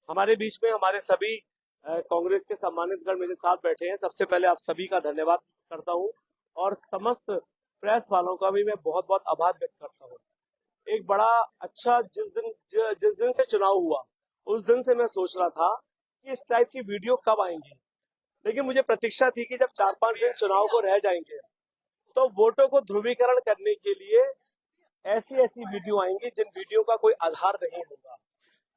हमारे बीच में हमारे सभी कांग्रेस के सम्मानित गण मेरे साथ बैठे हैं। सबसे पहले आप सभी का धन्यवाद करता हूं और समस्त प्रेस वालों का भी मैं बहुत बहुत आभार व्यक्त करता हूं। एक बड़ा अच्छा जिस दिन से चुनाव हुआ उस दिन से मैं सोच रहा था कि इस टाइप की वीडियो कब आएंगी, लेकिन मुझे प्रतीक्षा थी कि जब 4-5 दिन चुनाव को रह जाएंगे तो वोटों को ध्रुवीकरण करने के लिए ऐसी ऐसी वीडियो आएंगी जिन वीडियो का कोई आधार नहीं होगा।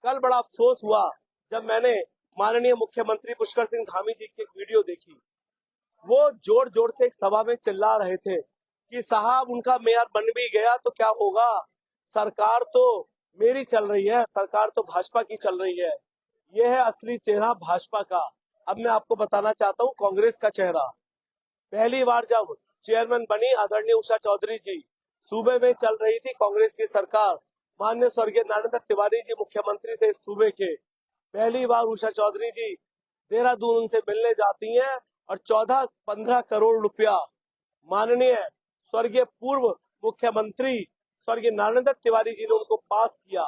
कल बड़ा अफसोस हुआ जब मैंने माननीय मुख्यमंत्री पुष्कर सिंह धामी जी की एक वीडियो देखी। वो जोर जोर से एक सभा में चिल्ला रहे थे कि साहब उनका मेयर बन भी गया तो क्या होगा, सरकार तो मेरी चल रही है, सरकार तो भाजपा की चल रही है। यह है असली चेहरा भाजपा का। अब मैं आपको बताना चाहता हूँ कांग्रेस का चेहरा। पहली बार जब चेयरमैन बनी आदरणीय उषा चौधरी जी, सूबे में चल रही थी कांग्रेस की सरकार, माननीय स्वर्गीय नारायण दत्त तिवारी जी मुख्यमंत्री थे इस सूबे के। पहली बार उषा चौधरी जी देहरादून उनसे मिलने जाती हैं और 14-15 करोड़ रुपया माननीय स्वर्गीय पूर्व मुख्यमंत्री स्वर्गीय नारायण दत्त तिवारी जी ने उनको पास किया।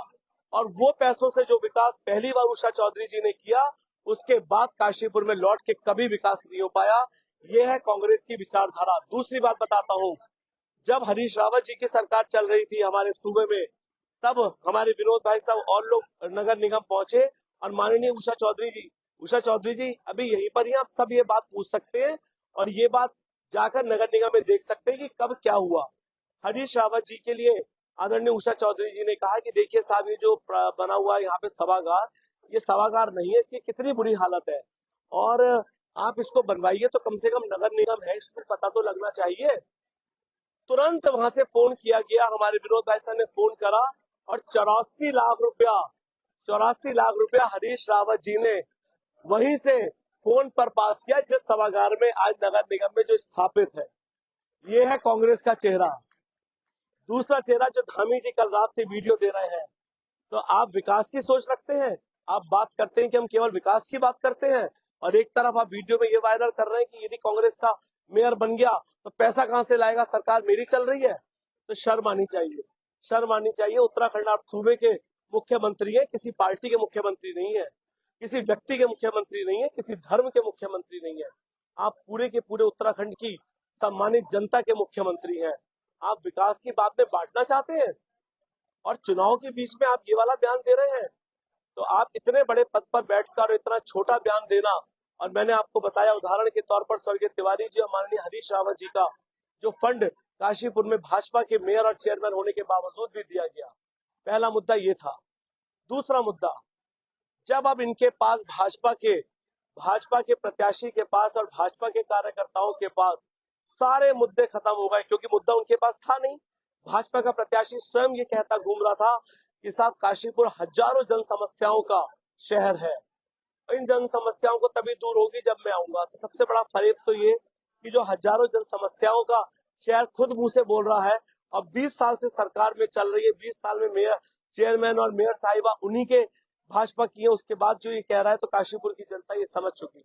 और वो पैसों से जो विकास पहली बार उषा चौधरी जी ने किया, उसके बाद काशीपुर में लौट के कभी विकास नहीं हो पाया। ये है कांग्रेस की विचारधारा। दूसरी बात बताता हूँ, जब हरीश रावत जी की सरकार चल रही थी हमारे सूबे में, तब हमारे विनोद भाई साहब और लोग नगर निगम पहुंचे और माननीय उषा चौधरी जी अभी यहीं पर ही आप सब ये बात पूछ सकते हैं और ये बात जाकर नगर निगम में देख सकते हैं कि कब क्या हुआ। हरीश रावत जी के लिए आदरणीय उषा चौधरी जी ने कहा कि देखिए साहब, ये जो बना हुआ है यहाँ पे सभागार, ये सभागार नहीं है, इसकी कितनी बुरी हालत है और आप इसको बनवाइए तो कम से कम नगर निगम है इसको पता तो लगना चाहिए। तुरंत वहां से फोन किया गया, हमारे विनोद भाई साहब ने फोन करा और 84 लाख रुपया हरीश रावत जी ने वहीं से फोन पर पास किया, जिस सभागार में आज नगर निगम में जो स्थापित है। ये है कांग्रेस का चेहरा। दूसरा चेहरा जो धामी जी कल रात से वीडियो दे रहे हैं, तो आप विकास की सोच रखते हैं, आप बात करते हैं कि हम केवल विकास की बात करते हैं और एक तरफ आप वीडियो में ये वायरल कर रहे हैं कि यदि कांग्रेस का मेयर बन गया तो पैसा कहां से लाएगा, सरकार मेरी चल रही है। तो शर्म आनी चाहिए, शर्म आनी चाहिए। उत्तराखंड आप सूबे के मुख्यमंत्री है, किसी पार्टी के मुख्यमंत्री नहीं है, किसी व्यक्ति के मुख्यमंत्री नहीं है, किसी धर्म के मुख्यमंत्री नहीं है। आप पूरे के पूरे उत्तराखंड की सम्मानित जनता के मुख्यमंत्री हैं। आप विकास की बात में बांटना चाहते हैं और चुनाव के बीच में आप ये वाला बयान दे रहे हैं। तो आप इतने बड़े पद पर बैठकर इतना छोटा बयान देना। और मैंने आपको बताया उदाहरण के तौर पर स्वर्गीय तिवारी जी और माननीय हरीश रावत जी का जो फंड काशीपुर में भाजपा के मेयर और चेयरमैन होने के बावजूद भी दिया गया। पहला मुद्दा ये था। दूसरा मुद्दा, जब अब इनके पास भाजपा के प्रत्याशी के पास और भाजपा के कार्यकर्ताओं के पास सारे मुद्दे खत्म हो गए, क्योंकि मुद्दा उनके पास था नहीं। भाजपा का प्रत्याशी स्वयं ये कहता घूम रहा था कि साहब काशीपुर हजारों जन समस्याओं का शहर है, इन जन समस्याओं को तभी दूर होगी जब मैं आऊंगा। तो सबसे बड़ा फरेब तो ये कि जो हजारों जन समस्याओं का शहर खुद मुंह से बोल रहा है और 20 साल से सरकार में चल रही है, 20 साल में मेयर चेयरमैन और मेयर साहिबा उन्हीं के भाजपा की है, उसके बाद जो ये कह रहा है, तो काशीपुर की जनता ये समझ चुकी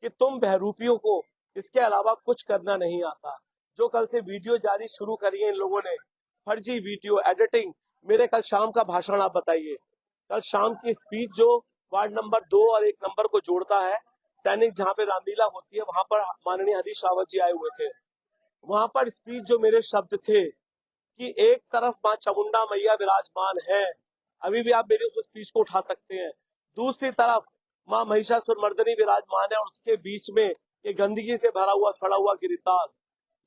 कि तुम बहरूपियों को इसके अलावा कुछ करना नहीं आता। जो कल से वीडियो जारी शुरू करी है इन लोगों ने, फर्जी वीडियो एडिटिंग। मेरे कल शाम का भाषण आप बताइए, कल शाम की स्पीच जो वार्ड नंबर 2 और 1 नंबर को जोड़ता है, सैनिक जहाँ पे रामलीला होती है वहां पर माननीय हरीश रावत जी आए हुए थे। वहां पर स्पीच जो मेरे शब्द थे कि एक तरफ माँ चामुंडा मैया विराजमान है, अभी भी आप मेरी उस स्पीच को उठा सकते हैं। दूसरी तरफ माँ महिषासुर मर्दनी विराजमान है और उसके बीच में ये गंदगी से भरा हुआ सड़ा हुआ गिरिताल।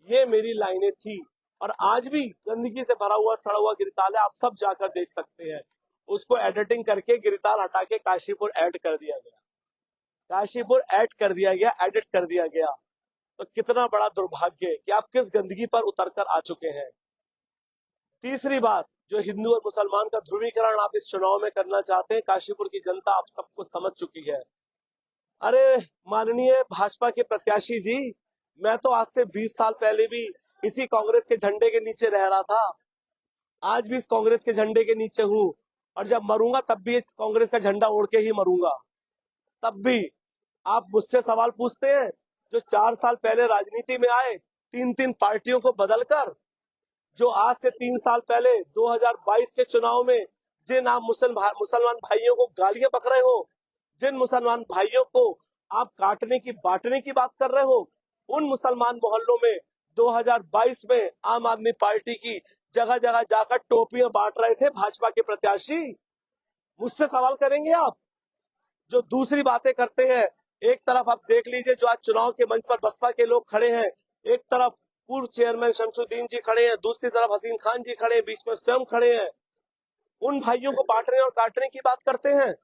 ये मेरी लाइनें थी और आज भी गंदगी से भरा हुआ सड़ा हुआ गिरिताल है, आप सब जाकर देख सकते हैं। उसको एडिटिंग करके गिरिताल हटा के काशीपुर ऐड कर दिया गया, काशीपुर ऐड कर दिया गया, एडिट कर दिया गया। तो कितना बड़ा दुर्भाग्य कि आप किस गंदगी पर उतर कर आ चुके हैं। तीसरी बात, जो हिंदू और मुसलमान का ध्रुवीकरण आप इस चुनाव में करना चाहते हैं, काशीपुर की जनता आप सबको समझ चुकी है। अरे माननीय भाजपा के प्रत्याशी जी, मैं तो आज से 20 साल पहले भी इसी कांग्रेस के झंडे के नीचे रह रहा था, आज भी इस कांग्रेस के झंडे के नीचे हूँ और जब मरूंगा तब भी इस कांग्रेस का झंडा ओढ़ के ही मरूंगा। तब भी आप मुझसे सवाल पूछते हैं, जो 4 साल पहले राजनीति में आए 3-3 पार्टियों को बदलकर, जो आज से 3 साल पहले 2022 के चुनाव में जिन आप मुसलमान भाइयों को गालियां बक रहे हो, जिन मुसलमान भाइयों को आप काटने की बांटने की बात कर रहे हो, उन मुसलमान मोहल्लों में 2022 में आम आदमी पार्टी की जगह जगह जाकर टोपियां बांट रहे थे भाजपा के प्रत्याशी। मुझसे सवाल करेंगे आप? जो दूसरी बातें करते हैं, एक तरफ आप देख लीजिए जो आज चुनाव के मंच पर बसपा के लोग खड़े हैं, एक तरफ पूर्व चेयरमैन शमसुद्दीन जी खड़े हैं, दूसरी तरफ हसीन खान जी खड़े हैं, बीच में स्वयं खड़े हैं। उन भाइयों को बांटने और काटने की बात करते हैं।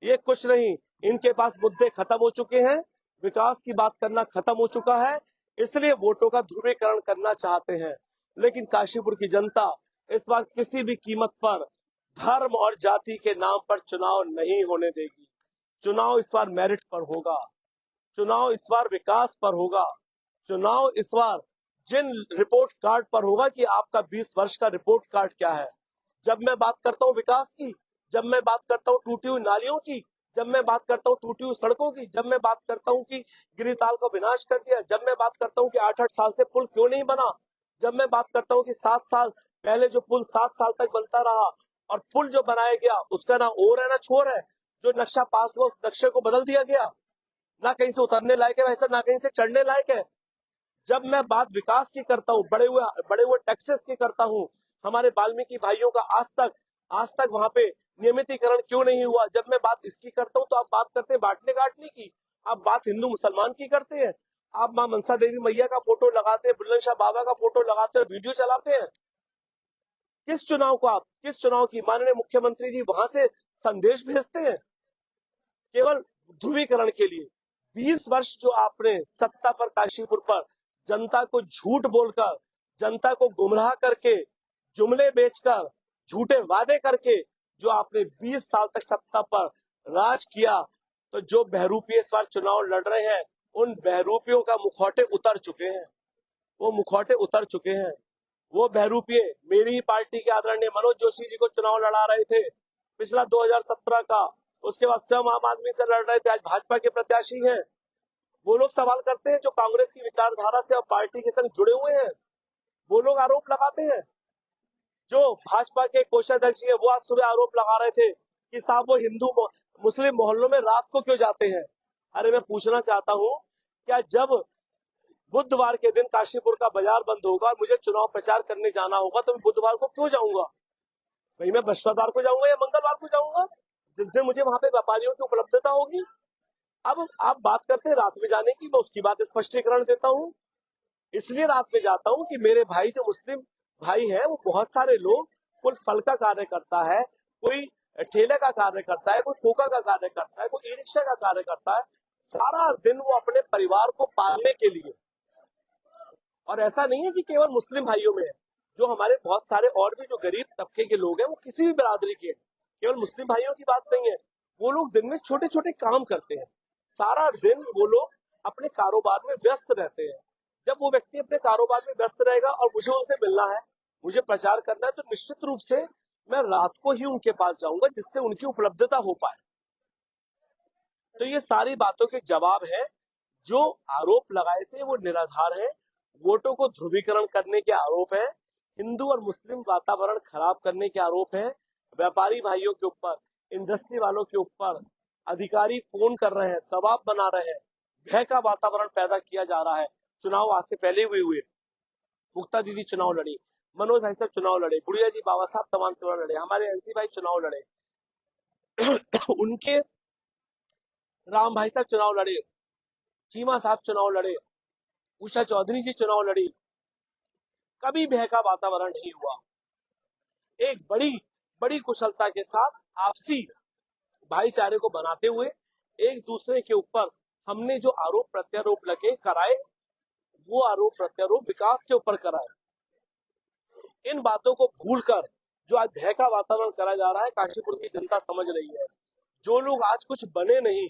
ये कुछ नहीं, इनके पास मुद्दे खत्म हो चुके हैं, विकास की बात करना खत्म हो चुका है, इसलिए वोटों का ध्रुवीकरण करना चाहते हैं। लेकिन काशीपुर की जनता इस बार किसी भी कीमत पर धर्म और जाति के नाम पर चुनाव नहीं होने देगी। चुनाव इस बार मेरिट पर होगा, चुनाव इस बार विकास पर होगा, चुनाव इस बार जिन रिपोर्ट कार्ड पर होगा कि आपका 20 वर्ष का रिपोर्ट कार्ड क्या है। जब मैं बात करता हूँ विकास की, जब मैं बात करता हूँ टूटी हुई नालियों की, जब मैं बात करता हूँ टूटी हुई सड़कों की, जब मैं बात करता हूँ कि गिरिताल का विनाश कर दिया, जब मैं बात करता हूँ कि 8-8 साल से पुल क्यों नहीं बना, जब मैं बात करता हूँ कि 7 साल पहले जो पुल 7 साल तक बनता रहा और पुल जो बनाया गया उसका ना ओर है ना छोर है, जो नक्शा पास हुआ उस नक्शे को बदल दिया गया, ना कहीं से उतरने लायक है वैसा, ना कहीं से चढ़ने लायक है। जब मैं बात विकास की करता हूँ, बड़े हुए टैक्सेस की करता हूँ, हमारे वाल्मीकि भाइयों का आज तक वहां पे नियमितीकरण क्यों नहीं हुआ, जब मैं बात इसकी करता हूँ तो आप बात करते हैं बांटने काटने की, आप बात हिंदू मुसलमान की करते हैं, आप माँ मनसा देवी मैया का फोटो लगाते हैं, बुलंद शाह बाबा का फोटो लगाते हैं, वीडियो चलाते हैं। किस चुनाव की माननीय मुख्यमंत्री जी वहां से संदेश भेजते हैं केवल ध्रुवीकरण के लिए। 20 वर्ष जो आपने सत्ता पर काशीपुर पर जनता को झूठ बोलकर, जनता को गुमराह करके, जुमले बेचकर, झूठे वादे करके जो आपने 20 साल तक सत्ता पर राज किया, तो जो बहरूपी इस बार चुनाव लड़ रहे हैं उन बहरूपियों का मुखौटे उतर चुके हैं, वो मुखौटे उतर चुके हैं। वो बहरूपिये मेरी ही पार्टी के आदरणीय मनोज जोशी जी को चुनाव लड़ा रहे थे पिछला 2017 का, उसके बाद स्वयं आम आदमी से लड़ रहे थे, आज भाजपा के प्रत्याशी हैं। वो लोग सवाल करते हैं जो कांग्रेस की विचारधारा से और पार्टी के संग जुड़े हुए हैं, वो लोग आरोप लगाते हैं। जो भाजपा के कोषाध्यक्ष है वो आज सुबह आरोप लगा रहे थे कि साहब वो हिंदू मुस्लिम मोहल्लों में रात को क्यों जाते हैं। अरे मैं पूछना चाहता हूँ, क्या जब बुधवार के दिन काशीपुर का बाजार बंद होगा और मुझे चुनाव प्रचार करने जाना होगा तो मैं बुधवार को क्यों जाऊंगा? भाई मैं बृहस्पतिवार को जाऊंगा या मंगलवार को जाऊंगा, जिस दिन मुझे वहां पे व्यापारियों की उपलब्धता होगी। अब आप बात करते हैं रात में जाने की, मैं उसकी बात स्पष्टीकरण देता हूँ। इसलिए रात में जाता हूँ कि मेरे भाई जो मुस्लिम भाई है वो बहुत सारे लोग, कोई फल का कार्य करता है, कोई ठेले का कार्य करता है, कोई खोखा का कार्य करता है, कोई ई रिक्शा का कार्य करता है, सारा दिन वो अपने परिवार को पालने के लिए। और ऐसा नहीं है कि केवल मुस्लिम भाइयों में है, जो हमारे बहुत सारे और भी जो गरीब तबके के लोग हैं वो किसी भी बिरादरी के, केवल मुस्लिम भाइयों की बात नहीं है, वो लोग दिन में छोटे छोटे काम करते हैं, सारा दिन वो लोग अपने कारोबार में व्यस्त रहते हैं। जब वो व्यक्ति अपने कारोबार में व्यस्त रहेगा और मुझे उनसे मिलना है, मुझे प्रचार करना है, तो निश्चित रूप से मैं रात को ही उनके पास जाऊंगा जिससे उनकी उपलब्धता हो पाए। तो ये सारी बातों के जवाब है, जो आरोप लगाए थे वो निराधार है। वोटों को ध्रुवीकरण करने के आरोप है, हिंदू और मुस्लिम वातावरण खराब करने के आरोप है, व्यापारी भाइयों के ऊपर, इंडस्ट्री वालों के ऊपर अधिकारी फोन कर रहे हैं, दबाव बना रहे हैं, भय का वातावरण पैदा किया जा रहा है। चुनाव आज से पहले भी हुए, मुक्ता दीदी चुनाव लड़ी, मनोज भाई साहब चुनाव लड़े, बुढ़िया जी बाबा साहब तमाम चुनाव लड़े, हमारे एनसी भाई चुनाव लड़े उनके राम भाई साहब चुनाव लड़े, चीमा साहब चुनाव लड़े, उषा चौधरी जी चुनाव लड़ी, कभी भय का वातावरण नहीं हुआ। एक बड़ी कुशलता के साथ आपसी भाईचारे को बनाते हुए एक दूसरे के ऊपर हमने जो आरोप प्रत्यारोप लगे कराए, वो आरोप प्रत्यारोप विकास के ऊपर कराए। इन बातों को भूलकर जो आज भय का वातावरण करा जा रहा है, काशीपुर की जनता समझ रही है। जो लोग आज कुछ बने नहीं,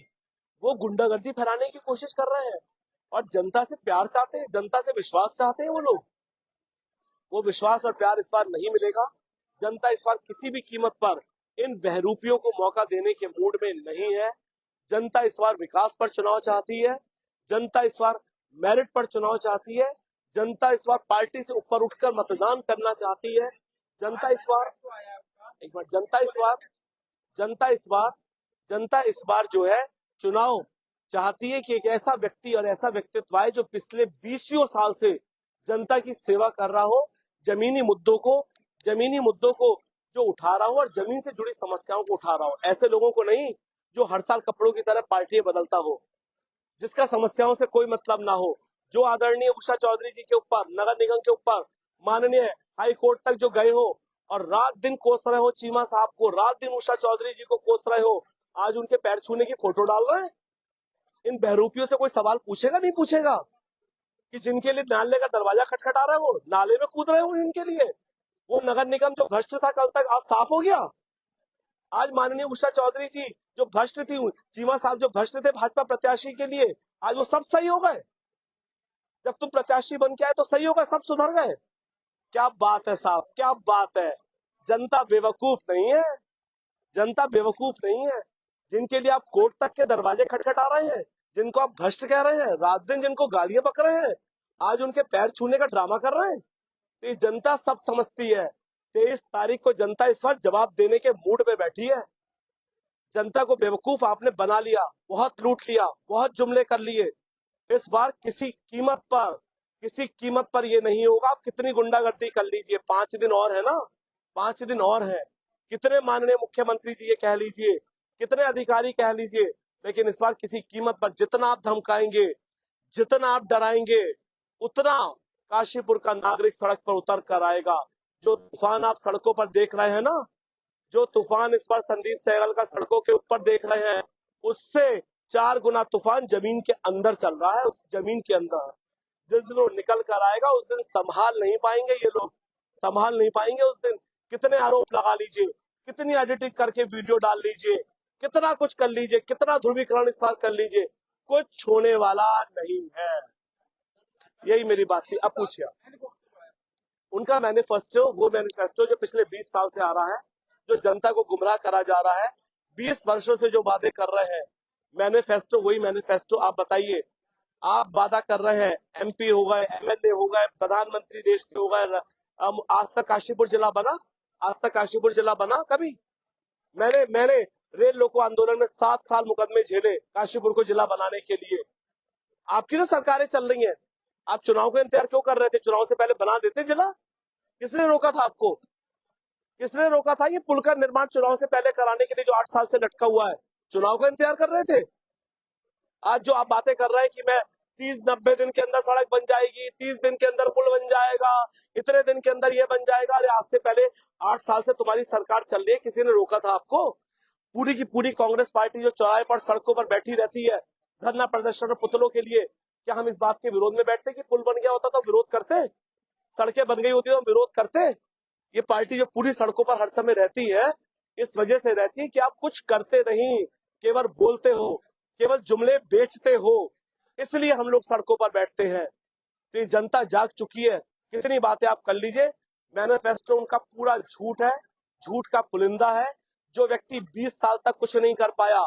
वो गुंडागर्दी फैलाने की कोशिश कर रहे हैं और जनता से प्यार चाहते हैं, जनता से विश्वास चाहते हैं। वो विश्वास और प्यार इस बार नहीं मिलेगा। जनता इस बार किसी भी कीमत पर इन बहरूपियों को मौका देने के मूड में नहीं है। जनता इस बार विकास पर चुनाव चाहती है, जनता इस बार मेरिट पर चुनाव चाहती है, जनता इस बार पार्टी से ऊपर उठकर मतदान करना चाहती है, जनता इस बार एक बार जनता इस बार जो है चुनाव चाहती है कि एक ऐसा व्यक्ति और ऐसा व्यक्तित्व आए जो पिछले 20 साल से जनता की सेवा कर रहा हो, जमीनी मुद्दों को जो उठा रहा हो और जमीन से जुड़ी समस्याओं को उठा रहा हो। ऐसे लोगों को नहीं जो हर साल कपड़ों की तरह पार्टियां बदलता हो, जिसका समस्याओं से कोई मतलब ना हो, जो आदरणीय उषा चौधरी जी के ऊपर, नगर निगम के ऊपर माननीय हाई कोर्ट तक जो गए हो और रात दिन कोस रहे हो चीमा साहब को, रात दिन उषा चौधरी जी को कोस रहे हो, आज उनके पैर छूने की फोटो डाल रहे हैं। इन बहरूपियों से कोई सवाल पूछेगा नहीं पूछेगा कि जिनके लिए नाले का दरवाजा खटखटा रहे हो, नाले में कूद रहे हो, इनके लिए वो नगर निगम जो भ्रष्ट था कल तक आज साफ हो गया। आज माननीय उषा चौधरी जी जो भ्रष्ट थी, चीमा साहब जो भ्रष्ट थे भाजपा प्रत्याशी के लिए, आज वो सब सही हो गए। जब तुम प्रत्याशी बन के आए तो सही हो गए, सब सुधर गए। क्या बात है साहब, क्या बात है। जनता बेवकूफ नहीं है, जनता बेवकूफ नहीं है। जिनके लिए आप कोर्ट तक के दरवाजे खटखटा रहे हैं, जिनको आप भ्रष्ट कह रहे हैं, रात दिन जिनको गालियां बक रहे हैं, आज उनके पैर छूने का ड्रामा कर रहे हैं। तो ये जनता सब समझती है। 23 तारीख को जनता इस बार जवाब देने के मूड में बैठी है। जनता को बेवकूफ आपने बना लिया, बहुत लूट लिया, बहुत जुमले कर लिए। इस बार किसी कीमत पर ये नहीं होगा। आप कितनी गुंडागर्दी कर लीजिए, 5 दिन और है ना, 5 दिन और है। कितने माननीय मुख्यमंत्री जी ये कह लीजिए, कितने अधिकारी कह लीजिए, लेकिन इस बार किसी कीमत पर जितना आप धमकाएंगे, जितना आप डराएंगे, उतना काशीपुर का नागरिक सड़क पर उतर कर आएगा। जो तूफान आप सड़कों पर देख रहे हैं ना, जो तूफान इस बार संदीप सहगल का सड़कों के ऊपर देख रहे हैं, उससे 4 गुना तूफान जमीन के अंदर चल रहा है। उस जमीन के अंदर जिस दिन वो निकल कर आएगा उस दिन संभाल नहीं पाएंगे ये लोग, संभाल नहीं पाएंगे उस दिन। कितने आरोप लगा लीजिए, कितनी एडिटिंग करके वीडियो डाल लीजिए, कितना कुछ कर लीजिए, कितना ध्रुवीकरण इस बार कर लीजिए, कुछ छोड़ने वाला नहीं है। यही मेरी बात थी। अब पूछिए, उनका मैनिफेस्टो, वो मैनिफेस्टो जो पिछले 20 साल से आ रहा है, जो जनता को गुमराह करा जा रहा है, 20 वर्षों से जो वादे कर रहे हैं, मैनिफेस्टो वही मैनिफेस्टो। आप बताइए, आप वादा कर रहे हैं, एमपी हो गए, एमएलए हो गए, प्रधानमंत्री देश के हो गए, आज तक काशीपुर जिला बना? आज तक काशीपुर जिला बना कभी? मैंने रेल लोको आंदोलन में 7 साल मुकदमे झेले काशीपुर को जिला बनाने के लिए। आपकी तो सरकारें चल रही हैं, आप चुनाव का इंतजार क्यों कर रहे थे? चुनाव से पहले बना देते जिला। किसने रोका था आपको? किसने रोका था? ये पुल का निर्माण चुनाव से पहले कराने के लिए जो 8 साल से लटका हुआ है, चुनाव का इंतजार कर रहे थे। आज जो आप बातें कर रहे हैं कि मैं 30-90 दिन के अंदर सड़क बन जाएगी, 30 दिन के अंदर पुल बन जाएगा, इतने दिन के अंदर ये बन जाएगा, अरे आज से पहले 8 साल से तुम्हारी सरकार चल रही है, किसी ने रोका था आपको? पूरी की पूरी कांग्रेस पार्टी जो चौराहे पर सड़कों पर बैठी रहती है धरना प्रदर्शन और पुतलों के लिए, क्या हम इस बात के विरोध में बैठते कि पुल बन गया होता तो विरोध करते, सड़कें बन गई होती तो विरोध करते? ये पार्टी जो पूरी सड़कों पर हर समय रहती है, इस वजह से रहती है कि आप कुछ करते नहीं, केवल बोलते हो, केवल जुमले बेचते हो, इसलिए हम लोग सड़कों पर बैठते हैं। तो ये जनता जाग चुकी है। कितनी बातें आप कर लीजिए, मैनिफेस्टो उनका पूरा झूठ है, झूठ का पुलिंदा है। जो व्यक्ति 20 साल तक कुछ नहीं कर पाया,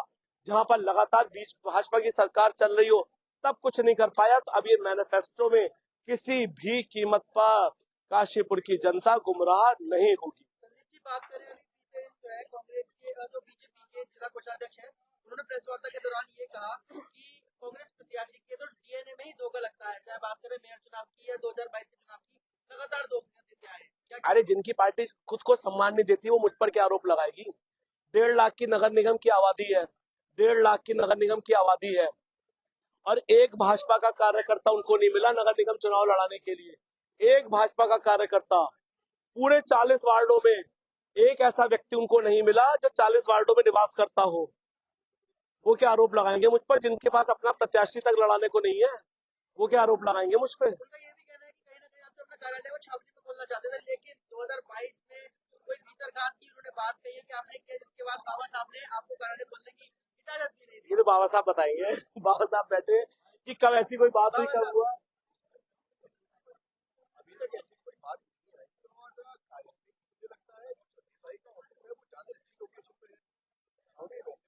जहां पर लगातार बीच भाजपा की सरकार चल रही हो तब कुछ नहीं कर पाया, तो अब ये मैनिफेस्टो में किसी भी कीमत पर काशीपुर की जनता गुमराह नहीं होगी। की बात करें, अभी जो है कांग्रेस के जो बीजेपी के जिला कोषाध्यक्ष हैं, उन्होंने प्रेस वार्ता के दौरान ये कहा कि कांग्रेस प्रत्याशी के तो डीएनए में ही धोखा लगता है, चाहे बात करें मेयर चुनाव की या 2022 के चुनाव की, लगातार धोखा देते आए हैं। अरे जिनकी पार्टी खुद को सम्मान नहीं देती वो मुझ पर क्या आरोप लगाएगी? 1.5 लाख की नगर निगम की आबादी है, 1.5 लाख की नगर निगम की आबादी है, और एक भाजपा का कार्यकर्ता उनको नहीं मिला नगर निगम चुनाव लड़ाने के लिए। एक भाजपा का कार्यकर्ता पूरे 40 वार्डों में, एक ऐसा व्यक्ति उनको नहीं मिला जो 40 वार्डों में निवास करता हो। वो क्या आरोप लगाएंगे मुझ पर, जिनके पास अपना प्रत्याशी तक लड़ाने को नहीं है? वो क्या आरोप लगाएंगे मुझ पर? उनका ये भी कहना है कि कहीं ना कहीं आप अपना कार्यालय वो छावनी में खोलना चाहते थे, लेकिन 2022 में कोई भीतरघात की उन्होंने बात कही है कि आपने किया, जिसके बाद बाबा साहब ने आपको कार्यालय खोलने की इजाजत भी नहीं दी। ये तो बाबा साहब बताएंगे। बाबा साहब बैठे कि कब ऐसी कोई बात हुई, कब हुआ? अभी तक ऐसी कोई बात नहीं है, और मुझे लगता है भाई का ऑफिस है वो ज्यादा अच्छी लोकेशन पे है, हमें रोकने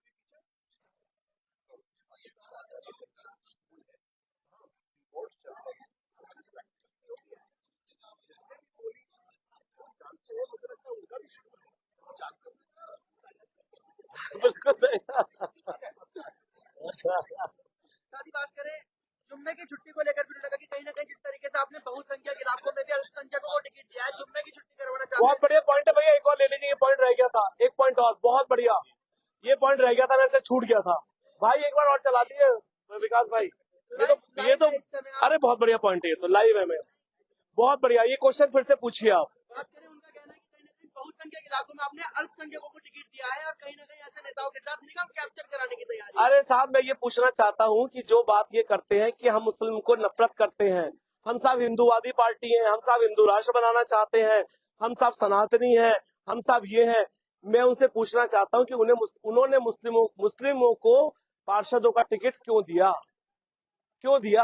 बिल्कुल सही। साथ ही बात करें जुम्मे की छुट्टी को लेकर भी लगा कि कहीं ना कहीं जिस तरीके से आपने बहुसंख्यक इलाकों में भी अल्पसंख्यकों को टिकट दिया है, जुम्मे की छुट्टी करवाना चाहते बहुत बढ़िया पॉइंट है भैया, एक और ले लीजिए, ये पॉइंट रह गया था, एक पॉइंट और बहुत बढ़िया, ये पॉइंट रह गया था, वैसे छूट गया था भाई, एक बार और चला दिए विकास भाई। ये तो इस समय आप अरे बहुत बढ़िया पॉइंट है, ये तो लाइव है, मैं बहुत बढ़िया, ये क्वेश्चन फिर से पूछिए आप। बात करें, उनका कहना है कि कहीं ना कहीं बहुसंख्यक इलाकों में आपने अल्पसंख्यकों को टिकट दिया है और कहीं ना कहीं ऐसे नेताओं के साथ निगम कैप्चर कराने की तैयारी है। अरे साहब, मैं ये पूछना चाहता हूँ कि जो बात ये करते हैं कि हम मुस्लिम को नफरत करते हैं, हम सब हिंदूवादी पार्टी हैं, हम सब हिंदू राष्ट्र बनाना चाहते हैं, हम सब सनातनी हैं, हम सब ये हैं, मैं उनसे पूछना चाहता हूँ कि उन्होंने मुस्लिमों को पार्षदों का टिकट क्यों दिया, क्यों दिया?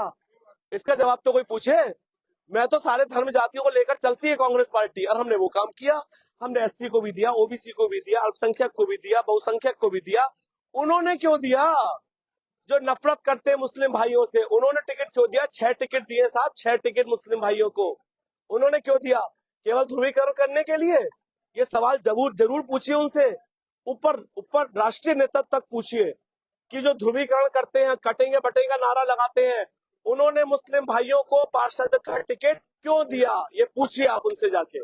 इसका जवाब तो कोई पूछे। मैं तो सारे धर्म जातियों को लेकर चलती है कांग्रेस पार्टी, और हमने वो काम किया, हमने एससी को भी दिया, ओबीसी को भी दिया, अल्पसंख्यक को भी दिया, बहुसंख्यक को भी दिया। उन्होंने क्यों दिया? जो नफरत करते हैं मुस्लिम भाइयों से, उन्होंने टिकट क्यों दिया? 6 टिकट दिए साहब, 6 टिकट मुस्लिम भाइयों को, उन्होंने क्यों दिया? केवल ध्रुवीकरण करने के लिए? ये सवाल जरूर पूछिए उनसे, ऊपर ऊपर राष्ट्रीय नेतृत्व तक पूछिए कि जो ध्रुवीकरण करते हैं, कटेंगे बटेंगे नारा लगाते हैं, उन्होंने मुस्लिम भाइयों को पार्षद का टिकट क्यों दिया? ये पूछिए आप उनसे जाके।